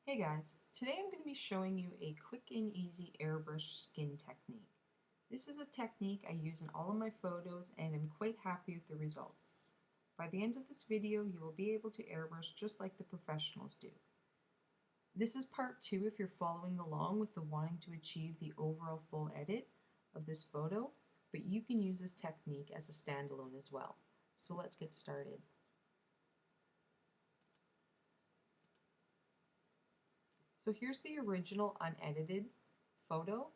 Hey guys, today I'm going to be showing you a quick and easy airbrush skin technique. This is a technique I use in all of my photos and I'm quite happy with the results. By the end of this video you will be able to airbrush just like the professionals do. This is part 2 if you're following along with the wanting to achieve the overall full edit of this photo, but you can use this technique as a standalone as well. So let's get started. So here's the original unedited photo,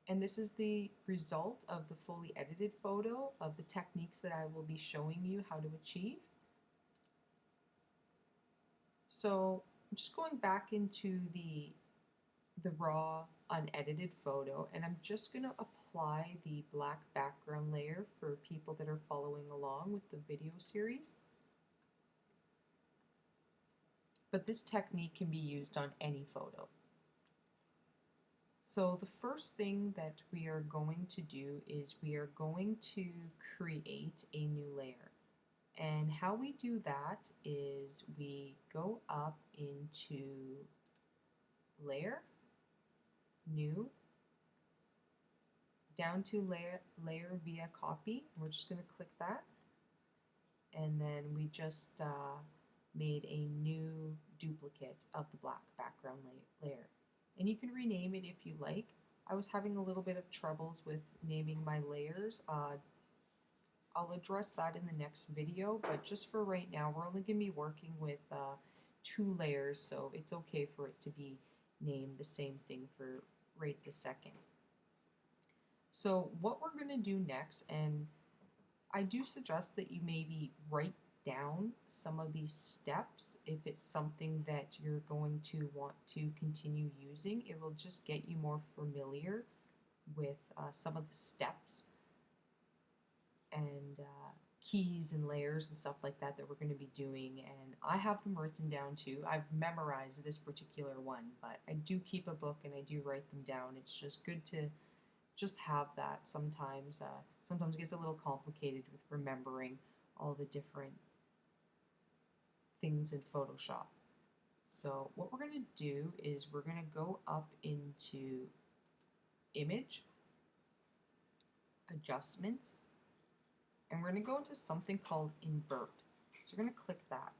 and this is the result of the fully edited photo of the techniques that I will be showing you how to achieve. So I'm just going back into the raw unedited photo, and I'm just going to apply the black background layer for people that are following along with the video series. But this technique can be used on any photo. So the first thing that we are going to do is we are going to create a new layer. And how we do that is we go up into Layer, New, down to Layer via Copy. We're just going to click that. And then we just made a new duplicate of the black background layer. And you can rename it if you like. I was having a little bit of troubles with naming my layers. I'll address that in the next video, but just for right now, we're only going to be working with 2 layers, so it's okay for it to be named the same thing for right this second. So what we're going to do next, and I do suggest that you maybe write down some of these steps if it's something that you're going to want to continue using. It will just get you more familiar with some of the steps and keys and layers and stuff like that we're going to be doing, and I have them written down too. I've memorized this particular one, but I do keep a book and I do write them down. It's just good to just have that. Sometimes it gets a little complicated with remembering all the different things in Photoshop. So what we're going to do is we're going to go up into Image, Adjustments, and we're going to go into something called Invert. So we're going to click that.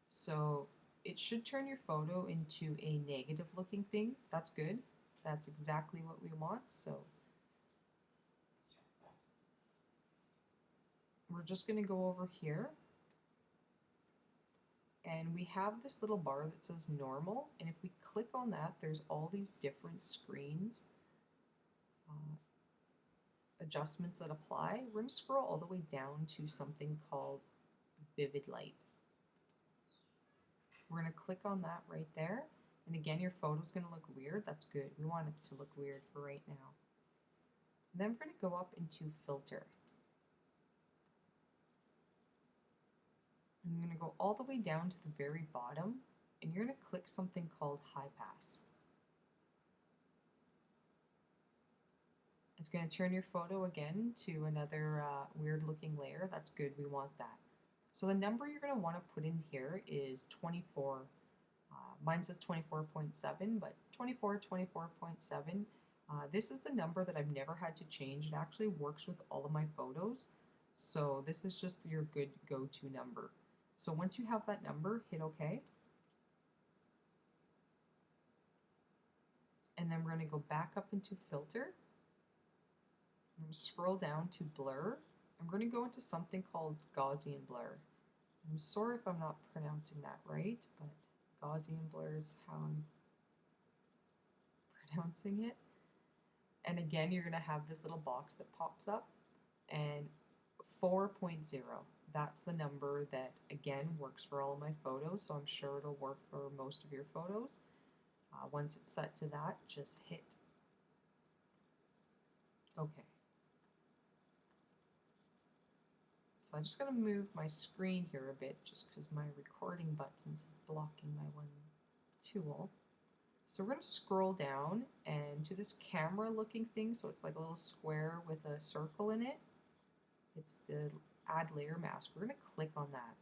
So it should turn your photo into a negative looking thing. That's good. That's exactly what we want. So we're just going to go over here, and we have this little bar that says normal, and if we click on that, there's all these different screens, adjustments that apply. We're going to scroll all the way down to something called vivid light. We're going to click on that right there, and again your photo's going to look weird. That's good. We want it to look weird for right now. And then we're going to go up into filter. I'm going to go all the way down to the very bottom, and you're going to click something called high pass. It's going to turn your photo again to another weird looking layer. That's good, we want that. So the number you're going to want to put in here is 24. Mine says 24.7, but 24.7. This is the number that I've never had to change. It actually works with all of my photos. So this is just your good go-to number. So once you have that number, hit OK. And then we're going to go back up into Filter. I'm going to scroll down to Blur. I'm going to go into something called Gaussian Blur. I'm sorry if I'm not pronouncing that right, but Gaussian Blur is how I'm pronouncing it. And again, you're going to have this little box that pops up, and 4.0. That's the number that, again, works for all of my photos, so I'm sure it'll work for most of your photos. Once it's set to that, just hit OK. So I'm just going to move my screen here a bit just because my recording button is blocking my one tool. So we're going to scroll down and to this camera looking thing, so it's like a little square with a circle in it. It's the add layer mask. We're going to click on that.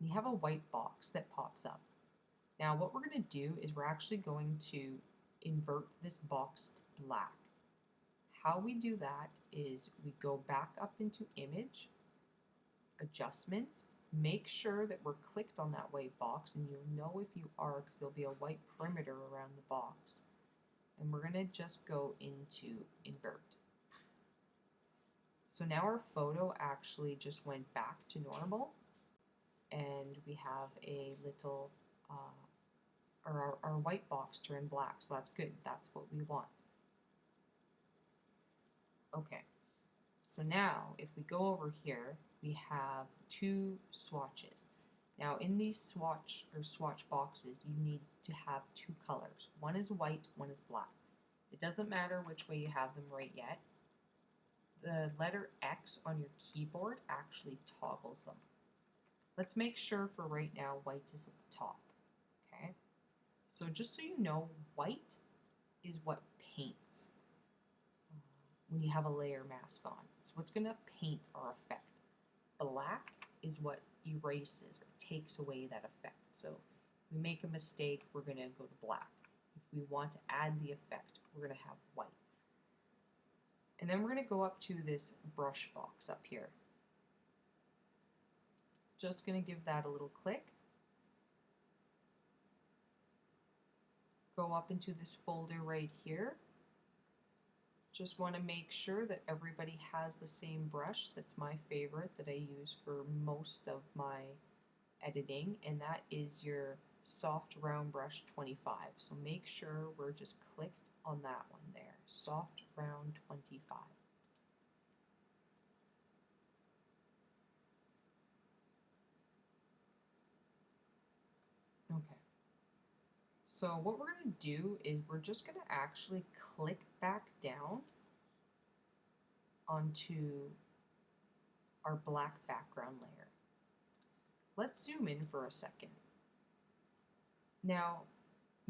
we have a white box that pops up. Now what we're going to do is we're actually going to invert this box to black. How we do that is we go back up into Image, Adjustments, make sure that we're clicked on that white box, and you'll know if you are because there'll be a white perimeter around the box. And we're going to just go into Invert. So now our photo actually just went back to normal, and we have a little, or our white box turned black, so that's good. That's what we want. Okay, so now if we go over here, we have two swatches. Now in these swatch boxes, you need to have two colors. One is white, one is black. It doesn't matter which way you have them right yet. The letter X on your keyboard actually toggles them. Let's make sure for right now white is at the top. Okay, so just so you know, white is what paints when you have a layer mask on. It's what's going to paint our effect. Black is what erases or takes away that effect. So if we make a mistake, we're going to go to black. If we want to add the effect, we're going to have white. And then we're going to go up to this brush box up here. Just going to give that a little click. Go up into this folder right here. Just want to make sure that everybody has the same brush. That's my favorite that I use for most of my editing, and that is your soft round brush 25. So make sure we're just clicked on that one there, soft round 25. Okay. So what we're going to do is we're just going to actually click back down onto our black background layer. Let's zoom in for a second. Now,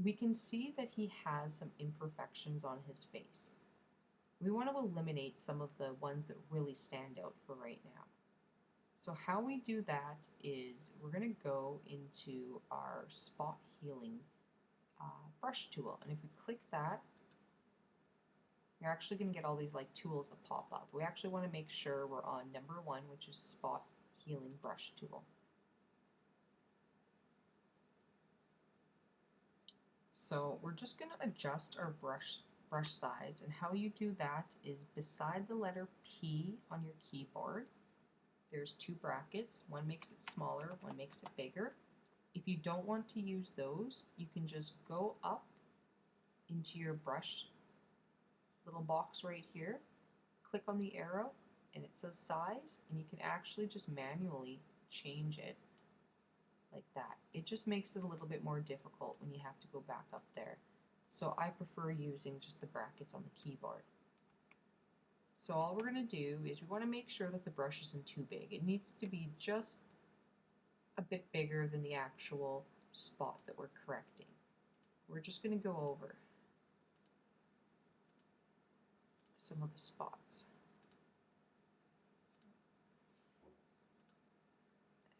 we can see that he has some imperfections on his face. We want to eliminate some of the ones that really stand out for right now. So how we do that is we're going to go into our spot healing brush tool, and if we click that, you're actually going to get all these like tools that pop up. We actually want to make sure we're on number 1, which is spot healing brush tool. So we're just going to adjust our brush size, and how you do that is beside the letter P on your keyboard, there's two brackets. One makes it smaller, one makes it bigger. If you don't want to use those, you can just go up into your brush little box right here, click on the arrow, and it says size, and you can actually just manually change it like that. It just makes it a little bit more difficult when you have to go back up there. So I prefer using just the brackets on the keyboard. So all we're going to do is we want to make sure that the brush isn't too big. It needs to be just a bit bigger than the actual spot that we're correcting. We're just going to go over some of the spots.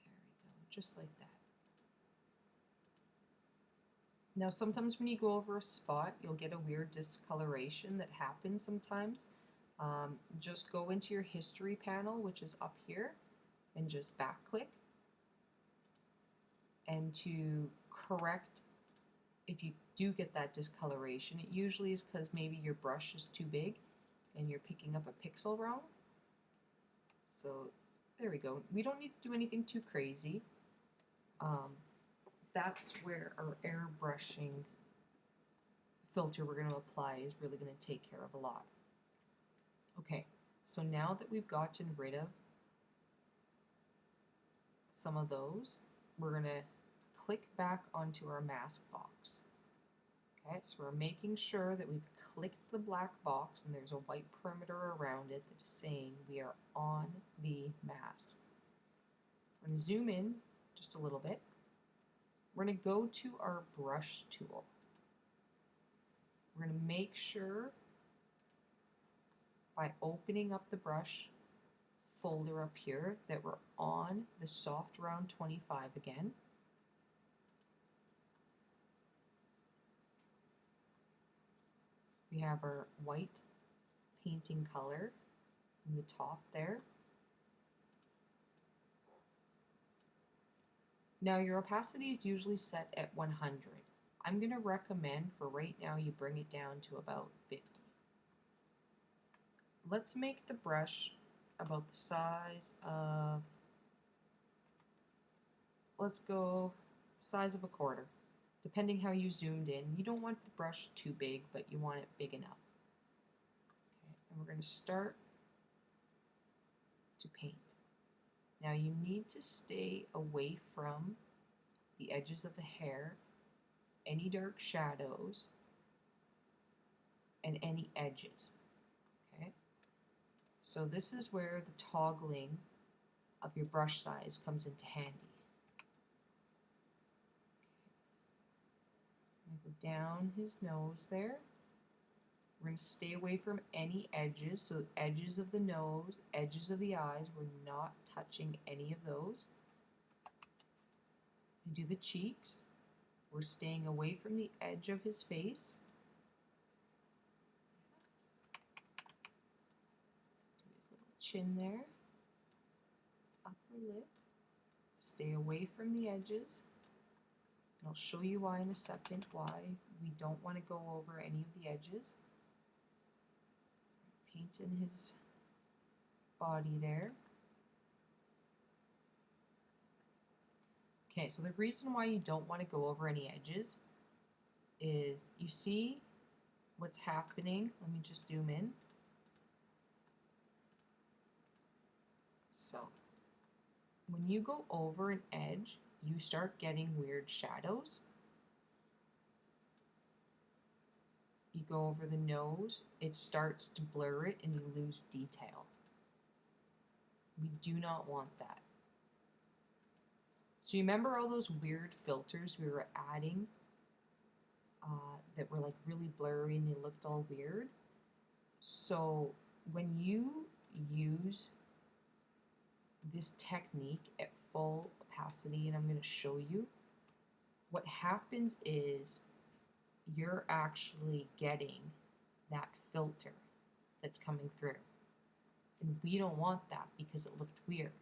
There we go, just like that. Now sometimes when you go over a spot, you'll get a weird discoloration that happens sometimes. Just go into your history panel, which is up here, and just back click. And to correct, if you do get that discoloration, it usually is because maybe your brush is too big and you're picking up a pixel wrong. So there we go. We don't need to do anything too crazy. That's where our airbrushing filter we're going to apply is really going to take care of a lot. Okay, so now that we've gotten rid of some of those, we're going to click back onto our mask box. Okay, so we're making sure that we've clicked the black box and there's a white perimeter around it that is saying we are on the mask. We're going to zoom in just a little bit. We're going to go to our brush tool. We're going to make sure by opening up the brush folder up here that we're on the soft round 25 again. We have our white painting color in the top there. Now your opacity is usually set at 100. I'm going to recommend for right now you bring it down to about 50. Let's make the brush about the size of, let's go size of a quarter. Depending how you zoomed in, you don't want the brush too big, but you want it big enough. Okay, and we're going to start to paint. Now you need to stay away from the edges of the hair, any dark shadows, and any edges. Okay, so this is where the toggling of your brush size comes into handy. Go down his nose there. We're going to stay away from any edges, so edges of the nose, edges of the eyes, we're not touching any of those. We do the cheeks. We're staying away from the edge of his face. Do his little chin there. Upper lip. Stay away from the edges. And I'll show you why in a second, why we don't want to go over any of the edges. Paint in his body there. Okay, so the reason why you don't want to go over any edges is you see what's happening. Let me just zoom in. So when you go over an edge, you start getting weird shadows. You go over the nose, it starts to blur it and you lose detail. We do not want that. So you remember all those weird filters we were adding that were like really blurry and they looked all weird? So when you use this technique at full opacity, and I'm going to show you, what happens is you're actually getting that filter that's coming through. And we don't want that because it looked weird.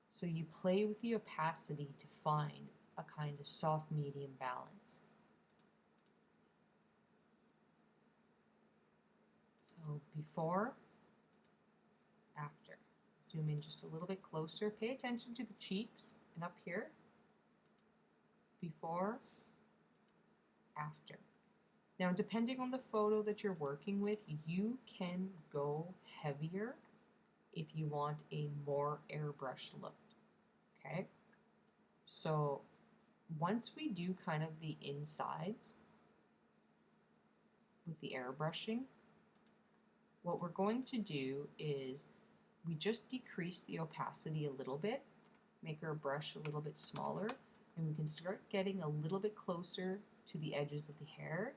So you play with the opacity to find a kind of soft medium balance. So before, after. Zoom in just a little bit closer. Pay attention to the cheeks and up here. Before, after. Now, depending on the photo that you're working with, you can go heavier if you want a more airbrush look. Okay? So once we do kind of the insides with the airbrushing, what we're going to do is we just decrease the opacity a little bit, make our brush a little bit smaller, and we can start getting a little bit closer to the edges of the hair,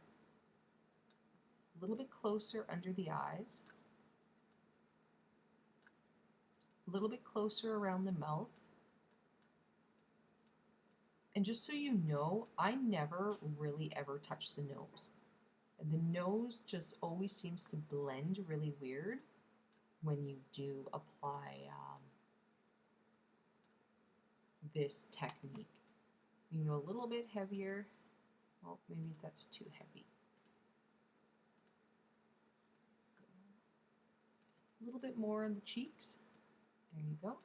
a little bit closer under the eyes, a little bit closer around the mouth. And just so you know, I never really ever touch the nose. And the nose just always seems to blend really weird when you do apply this technique. You can go a little bit heavier. Well, maybe that's too heavy. A little bit more on the cheeks. There you go.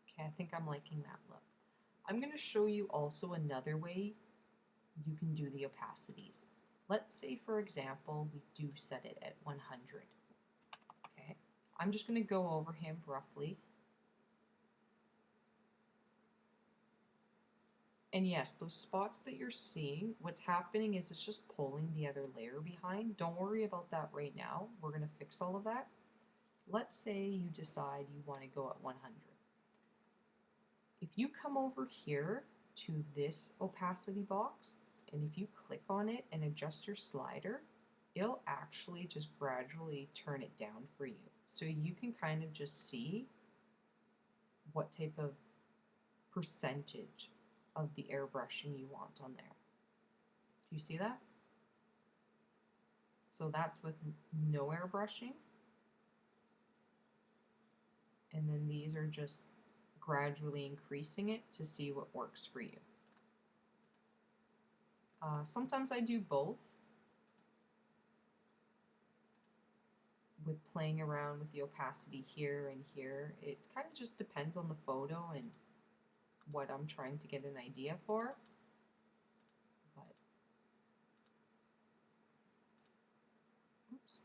Okay, I think I'm liking that look. I'm going to show you also another way you can do the opacities. Let's say, for example, we do set it at 100. Okay, I'm just going to go over him roughly. And yes, those spots that you're seeing, what's happening is it's just pulling the other layer behind. Don't worry about that right now. We're going to fix all of that. Let's say you decide you want to go at 100. If you come over here to this opacity box, and if you click on it and adjust your slider, it'll actually just gradually turn it down for you. So you can kind of just see what type of percentage of the airbrushing you want on there. Do you see that? So that's with no airbrushing. And then these are just gradually increasing it to see what works for you. Sometimes I do both with playing around with the opacity here and here. It kind of just depends on the photo and what I'm trying to get an idea for. But, oops.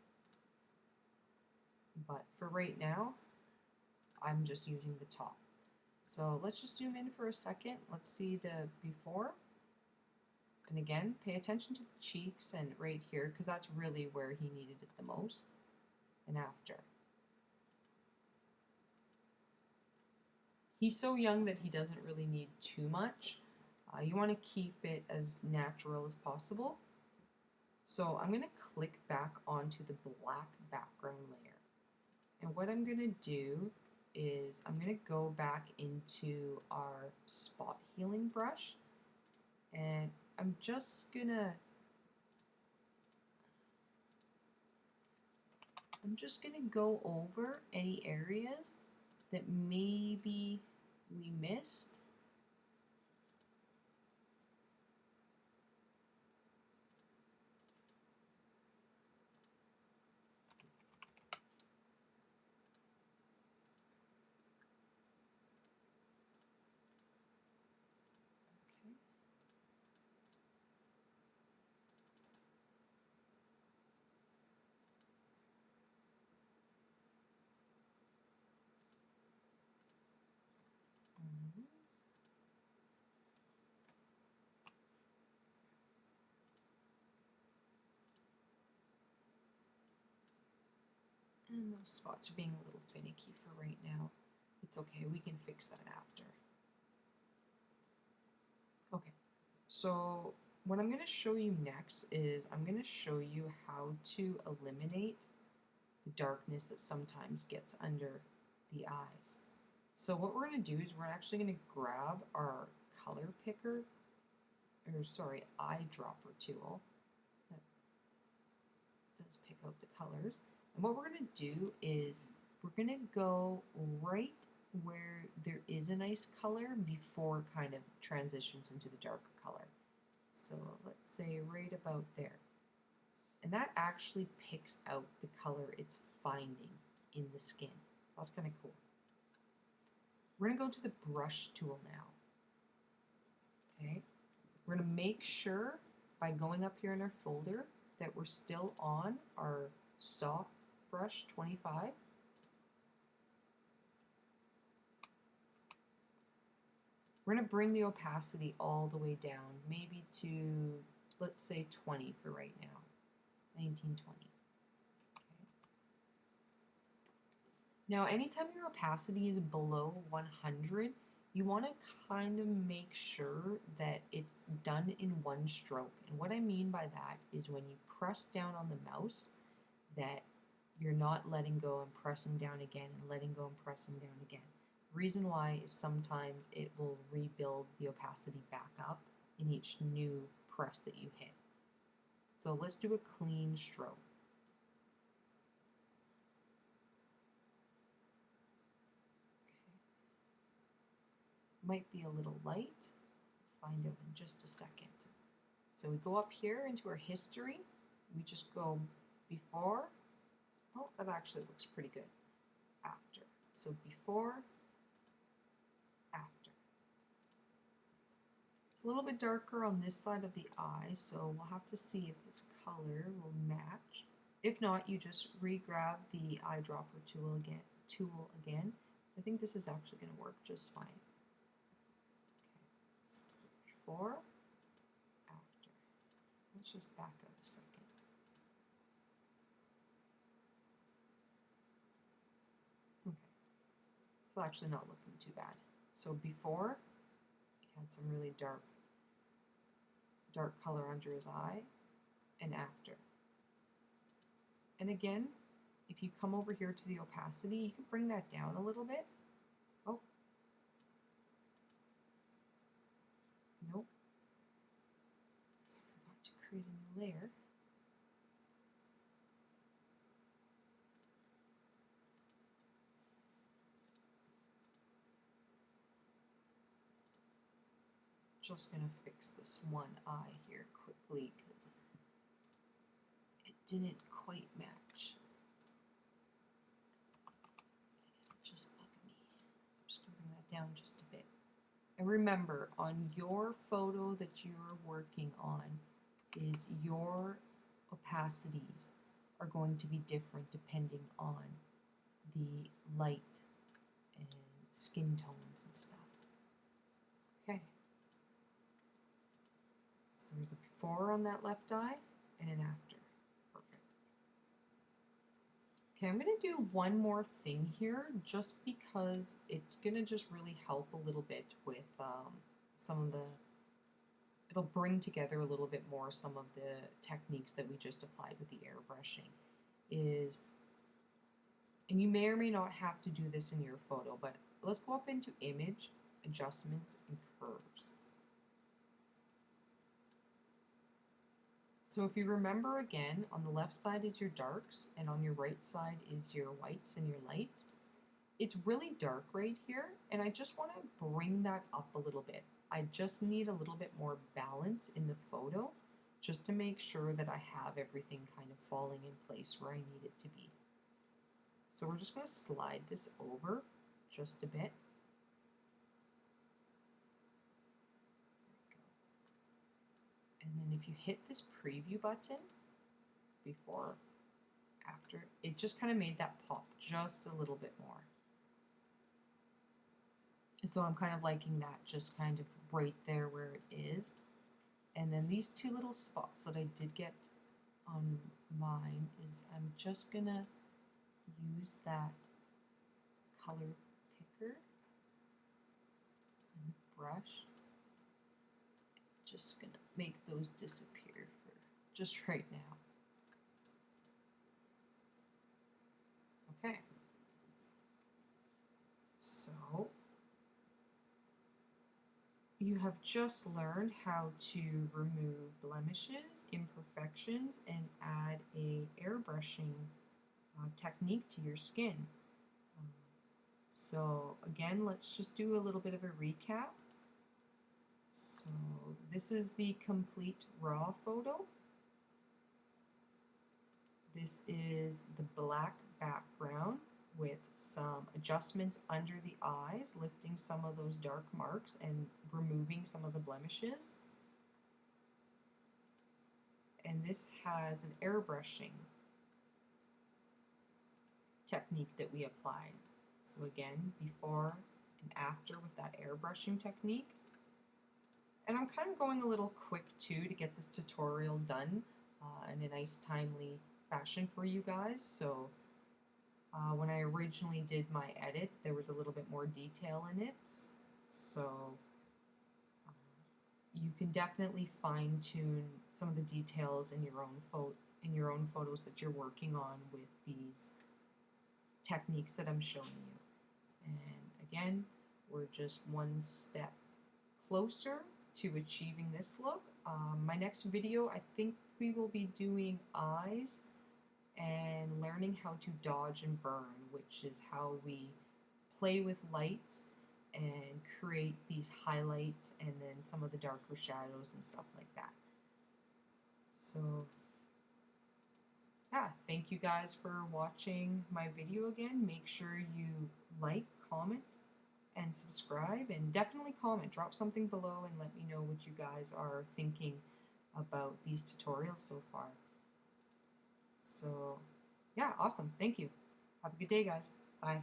But for right now, I'm just using the top. So let's just zoom in for a second. Let's see the before. And again, pay attention to the cheeks and right here, because that's really where he needed it the most. And after. He's so young that he doesn't really need too much. You want to keep it as natural as possible. So I'm going to click back onto the black background layer. And what I'm going to do is I'm going to go back into our spot healing brush, and I'm just going to go over any areas that maybe we missed. And those spots are being a little finicky for right now. It's okay, we can fix that after. Okay, so what I'm going to show you next is I'm going to show you how to eliminate the darkness that sometimes gets under the eyes. So what we're going to do is we're actually going to grab our color picker, or sorry, eyedropper tool that does pick out the colors. And what we're going to do is we're going to go right where there is a nice color before it kind of transitions into the darker color. So let's say right about there. And that actually picks out the color it's finding in the skin. So that's kind of cool. We're going to go to the brush tool now. Okay. We're going to make sure by going up here in our folder that we're still on our soft brush 25. We're going to bring the opacity all the way down, maybe to, let's say 20 for right now, 1920. Okay. Now, anytime your opacity is below 100, you want to kind of make sure that it's done in one stroke. And what I mean by that is when you press down on the mouse, that you're not letting go and pressing down again and letting go and pressing down again. The reason why is sometimes it will rebuild the opacity back up in each new press that you hit. So let's do a clean stroke. Okay. Might be a little light. Find out in just a second. So we go up here into our history. We just go before. Oh, that actually looks pretty good. After. So before, after. It's a little bit darker on this side of the eye, so we'll have to see if this color will match. If not, you just re-grab the eyedropper tool again. I think this is actually going to work just fine. Okay, so let's go before, after. Let's just back up a second. Okay, it's actually not looking too bad. So before, he had some really dark color under his eye, and after. And again, if you come over here to the opacity, you can bring that down a little bit. Oh, nope. I forgot to create a new layer. Just gonna fix this one eye here quickly because it didn't quite match. It'll just bug me. I'm just gonna bring that down just a bit. And remember, on your photo that you're working on, is your opacities are going to be different depending on the light and skin tones and stuff. Okay. So there's a before on that left eye and an after. Perfect. Okay, I'm going to do one more thing here just because it's going to just really help a little bit with some of the, it'll bring together a little bit more some of the techniques that we just applied with the airbrushing. And you may or may not have to do this in your photo, but let's go up into image, adjustments, and curves. So if you remember again, on the left side is your darks, and on your right side is your whites and your lights. It's really dark right here, and I just want to bring that up a little bit. I just need a little bit more balance in the photo, just to make sure that I have everything kind of falling in place where I need it to be. So we're just going to slide this over just a bit. And then if you hit this preview button, before, after, it just kind of made that pop just a little bit more. So I'm kind of liking that just kind of right there where it is. And then these two little spots that I did get on mine is I'm just gonna use that color picker and the brush. Just gonna make those disappear for just right now. Okay. So you have just learned how to remove blemishes, imperfections, and add a airbrushing technique to your skin. So again, let's just do a little bit of a recap. So this is the complete raw photo. This is the black background with some adjustments under the eyes, lifting some of those dark marks and removing some of the blemishes. And this has an airbrushing technique that we applied. So again, before and after with that airbrushing technique. And I'm kind of going a little quick too to get this tutorial done in a nice timely fashion for you guys. So when I originally did my edit, there was a little bit more detail in it. So you can definitely fine tune some of the details in your own photos that you're working on with these techniques that I'm showing you. And again, we're just one step closer to achieving this look. My next video, I think we will be doing eyes and learning how to dodge and burn, which is how we play with lights and create these highlights and then some of the darker shadows and stuff like that. So yeah, thank you guys for watching my video again. Make sure you like, comment, and subscribe, and definitely comment. Drop something below and let me know what you guys are thinking about these tutorials so far. So yeah, awesome. Thank you. Have a good day, guys. Bye.